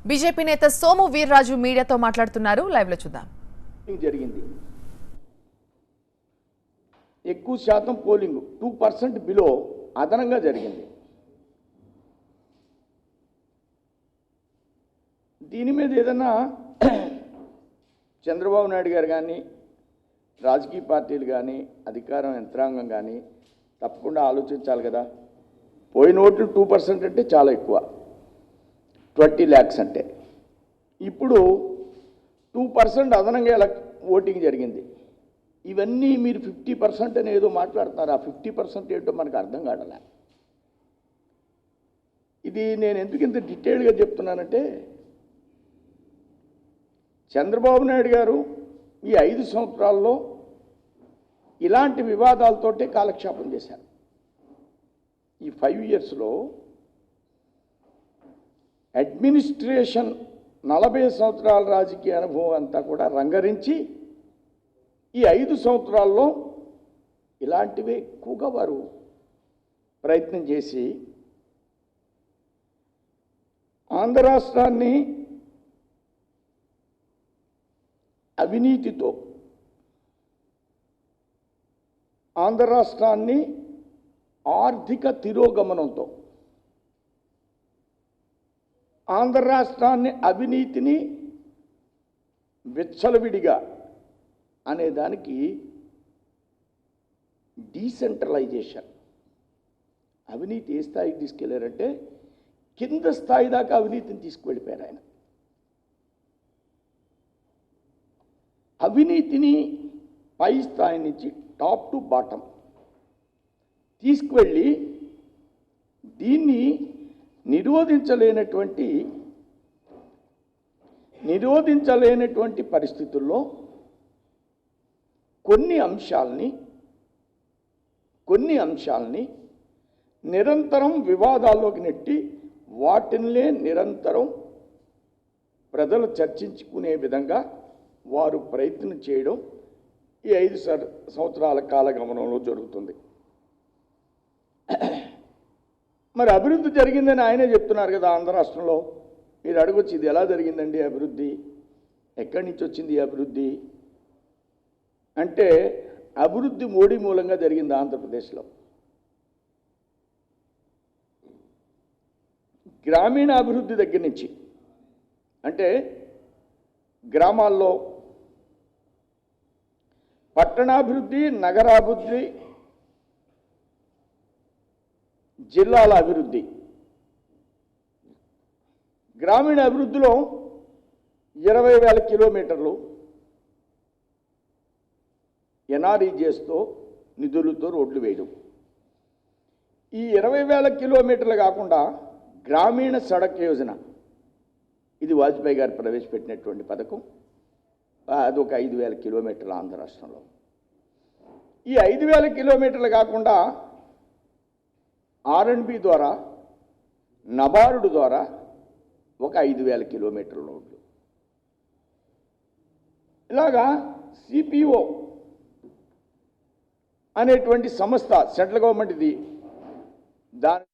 BJP నేత సోము వీర్రాజు మీడియాతో మాట్లాడుతున్నారు. లైవ్ లో చూద్దాం. జరిగింది ఎక్కువ శాతం పోలింగ్ 2% బిలో అదనంగా జరిగింది. దీని మీద ఏదైనా చంద్రబాబు నాయుడు గారు కానీ రాజకీయ పార్టీలు కానీ అధికారం యంత్రాంగం కానీ తప్పకుండా ఆలోచించాలి కదా. పోయిన ఓట్లు 2% అంటే చాలా ఎక్కువ, 20 lakhs అంటే. ఇప్పుడు 2% అదనంగా ఓటింగ్ జరిగింది. ఇవన్నీ మీరు 50% అని ఏదో మాట్లాడుతున్నారు. ఆ 50% ఏంటో మనకు అర్థం కావట్లే. ఇది నేను ఎందుకు ఇంత డీటెయిల్గా చెప్తున్నానంటే, చంద్రబాబు నాయుడు గారు ఈ 5 సంవత్సరాల్లో ఇలాంటి వివాదాలతోటే కాలక్షేపం చేశారు. ఈ 5 yearsలో అడ్మినిస్ట్రేషన్ 40 సంవత్సరాల రాజకీయ అనుభవం అంతా కూడా రంగరించి ఈ 5 సంవత్సరాల్లో ఇలాంటివే ఎక్కువగా వారు ప్రయత్నం చేసి ఆంధ్ర రాష్ట్రాన్ని అవినీతితో, ఆంధ్ర రాష్ట్రాన్ని ఆర్థిక తిరోగమనంతో, ఆంధ్ర రాష్ట్రాన్ని అవినీతిని విచ్చలవిడిగా అనేదానికి డీసెంట్రలైజేషన్, అవినీతి ఏ స్థాయికి తీసుకెళ్లారంటే కింద స్థాయి దాకా అవినీతిని తీసుకువెళ్ళిపోయారు ఆయన. అవినీతిని పై స్థాయి నుంచి టాప్ టు బాటం తీసుకువెళ్ళి దీన్ని నిరోధించలేనటువంటి పరిస్థితుల్లో కొన్ని అంశాలని నిరంతరం వివాదాల్లోకి నెట్టి వాటినే నిరంతరం ప్రజలు చర్చించుకునే విధంగా వారు ప్రయత్నం చేయడం ఈ 5 సంవత్సరాల కాలగమనంలో జరుగుతుంది. మరి అభివృద్ధి జరిగిందని ఆయనే చెప్తున్నారు కదా ఆంధ్ర రాష్ట్రంలో. మీరు అడగొచ్చు, ఇది ఎలా జరిగిందండి అభివృద్ధి, ఎక్కడి నుంచి వచ్చింది ఈ అభివృద్ధి అంటే, అభివృద్ధి మోడీ మూలంగా జరిగింది ఆంధ్రప్రదేశ్లో. గ్రామీణ అభివృద్ధి దగ్గర నుంచి, అంటే గ్రామాల్లో పట్టణాభివృద్ధి, నగరాభివృద్ధి, జిల్లాల అభివృద్ధి. గ్రామీణ అభివృద్ధిలో 20,000 కిలోమీటర్లు ఎన్ఆర్ఈజీఎస్తో నిధులతో రోడ్లు వేయడం. ఈ 20,000 కిలోమీటర్లు కాకుండా గ్రామీణ సడక్ యోజన, ఇది వాజ్పేయి గారు ప్రవేశపెట్టినటువంటి పథకం. అదొక 5,000 కిలోమీటర్లు ఆంధ్ర రాష్ట్రంలో. ఈ 5,000 కిలోమీటర్లు కాకుండా R&B ద్వారా, నబార్డు ద్వారా ఒక 5,000 కిలోమీటర్ల రోడ్లు. ఇలాగా సిపిఓ అనేటువంటి సంస్థ, సెంట్రల్ గవర్నమెంట్ ఇది, దాని